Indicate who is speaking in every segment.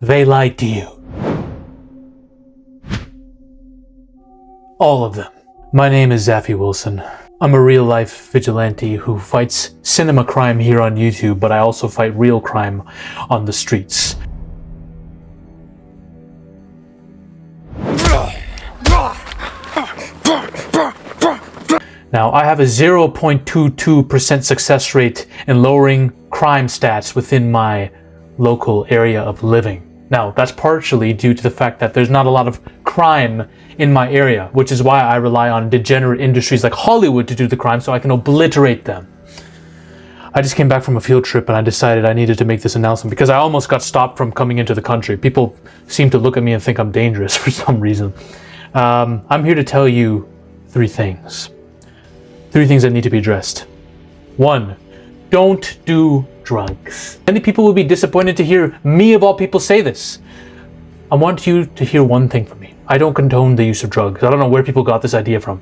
Speaker 1: They lied to you. All of them. My name is Zaffy Wilson. I'm a real-life vigilante who fights cinema crime here on YouTube, but I also fight real crime on the streets. Now, I have a 0.22% success rate in lowering crime stats within my local area of living. Now, that's partially due to the fact that there's not a lot of crime in my area, which is why I rely on degenerate industries like Hollywood to do the crime so I can obliterate them. I just came back from a field trip and I decided I needed to make this announcement because I almost got stopped from coming into the country. People seem to look at me and think I'm dangerous for some reason. I'm here to tell you three things. Three things that need to be addressed. 1. Don't do drugs. Many people will be disappointed to hear me of all people say this. I want you to hear one thing from me. I don't condone the use of drugs. I don't know where people got this idea from.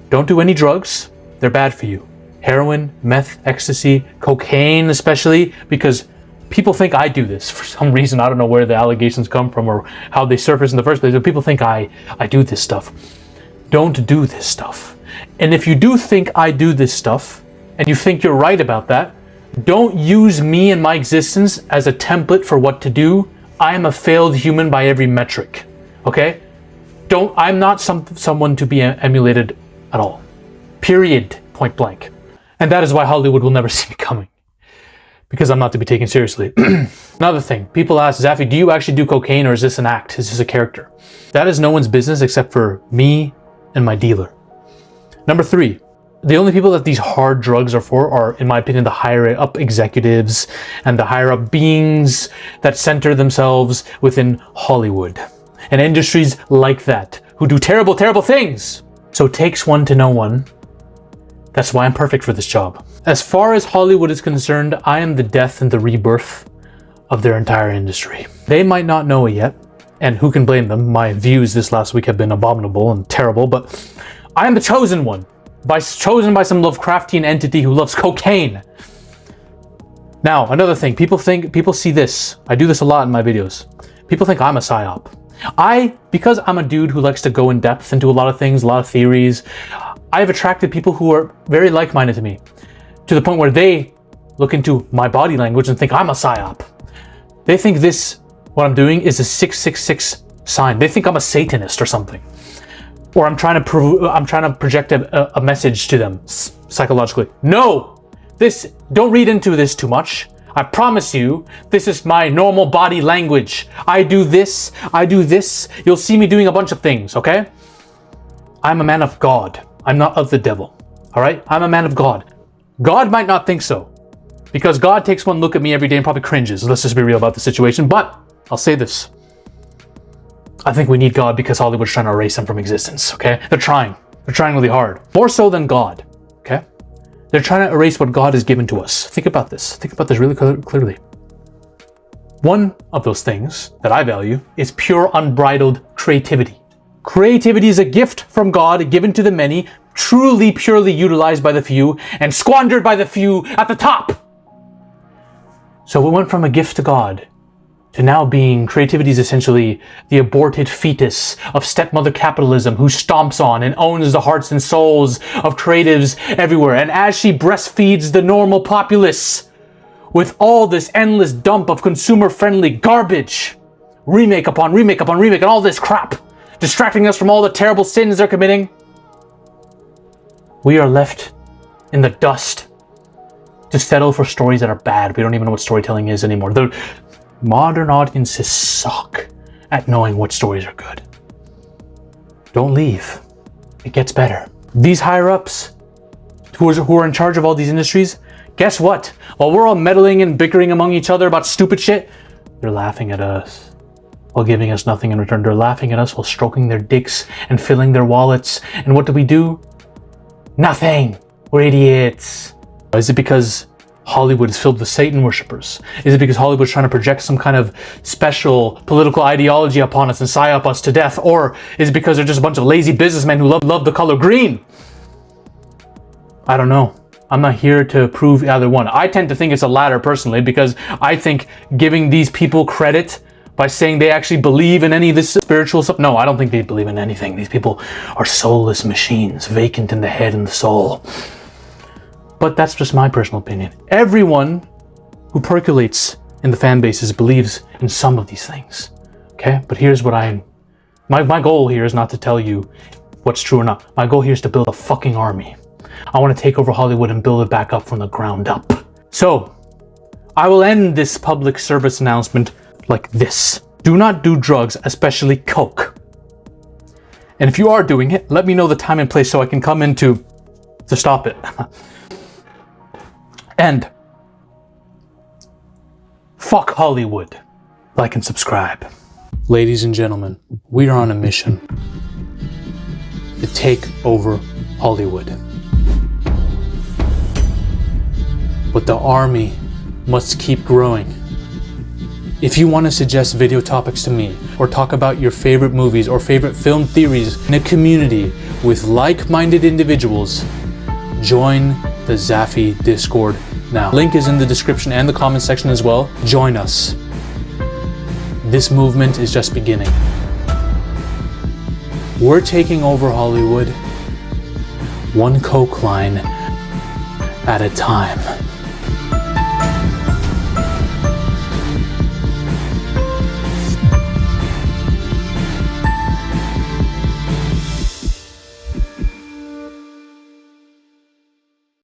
Speaker 1: Don't do any drugs. They're bad for you. Heroin, meth, ecstasy, cocaine especially, because people think I do this for some reason. I don't know where the allegations come from or how they surface in the first place, but people think I do this stuff. Don't do this stuff. And if you do think I do this stuff, and you think you're right about that, don't use me and my existence as a template for what to do. I am a failed human by every metric, okay? I'm not someone to be emulated at all. Period, point blank. And that is why Hollywood will never see me coming, because I'm not to be taken seriously. Another thing, people ask, Zaffy, do you actually do cocaine or is this an act? Is this a character? That is no one's business except for me and my dealer. Number 3, the only people that these hard drugs are for are, in my opinion, the higher up executives and the higher up beings that center themselves within Hollywood and industries like that who do terrible, terrible things. So it takes one to know one. That's why I'm perfect for this job. As far as Hollywood is concerned, I am the death and the rebirth of their entire industry. They might not know it yet, and who can blame them? My views this last week have been abominable and terrible, but I am the chosen one. Chosen by some Lovecraftian entity who loves cocaine. Now, another thing, people see this. I do this a lot in my videos. People think I'm a psyop. Because I'm a dude who likes to go in depth into a lot of things, a lot of theories, I've attracted people who are very like-minded to me, to the point where they look into my body language and think I'm a psyop. They think what I'm doing is a 666 sign. They think I'm a Satanist or something. Or I'm trying to project a message to them psychologically. No! Don't read into this too much. I promise you, this is my normal body language. I do this. You'll see me doing a bunch of things, okay? I'm a man of God. I'm not of the devil, all right? I'm a man of God. God might not think so, because God takes one look at me every day and probably cringes. Let's just be real about the situation, but I'll say this. I think we need God because Hollywood's trying to erase him from existence, okay? They're trying really hard. More so than God, okay? They're trying to erase what God has given to us. Think about this really clearly. One of those things that I value is pure unbridled creativity. Creativity is a gift from God given to the many, truly, purely utilized by the few, and squandered by the few at the top. So we went from a gift to God to now being creativity is essentially the aborted fetus of stepmother capitalism who stomps on and owns the hearts and souls of creatives everywhere. And as she breastfeeds the normal populace with all this endless dump of consumer-friendly garbage, remake upon remake upon remake, and all this crap, distracting us from all the terrible sins they're committing, we are left in the dust to settle for stories that are bad. We don't even know what storytelling is anymore. Modern audiences suck at knowing what stories are good. Don't leave. It gets better. These higher-ups who are in charge of all these industries, guess what? While we're all meddling and bickering among each other about stupid shit, they're laughing at us while giving us nothing in return. They're laughing at us while stroking their dicks and filling their wallets. And what do? Nothing. We're idiots. Is it because Hollywood is filled with Satan worshippers? Is it because Hollywood's trying to project some kind of special political ideology upon us and psyop us to death? Or is it because they're just a bunch of lazy businessmen who love the color green? I don't know. I'm not here to prove either one. I tend to think it's the latter personally, because I think giving these people credit by saying they actually believe in any of this spiritual stuff. No, I don't think they believe in anything. These people are soulless machines, vacant in the head and the soul. But that's just my personal opinion. Everyone who percolates in the fan bases believes in some of these things. Okay? But here's what my goal here is not to tell you what's true or not. My goal here is to build a fucking army. I want to take over Hollywood and build it back up from the ground up. So, I will end this public service announcement like this. Do not do drugs, especially coke. And if you are doing it, let me know the time and place so I can come in to stop it. And fuck Hollywood. Like and subscribe. Ladies and gentlemen, we are on a mission to take over Hollywood. But the army must keep growing. If you want to suggest video topics to me, or talk about your favorite movies or favorite film theories in a community with like-minded individuals, join the Zafy Discord now. Link is in the description and the comment section as well. Join us. This movement is just beginning. We're taking over Hollywood, one coke line at a time.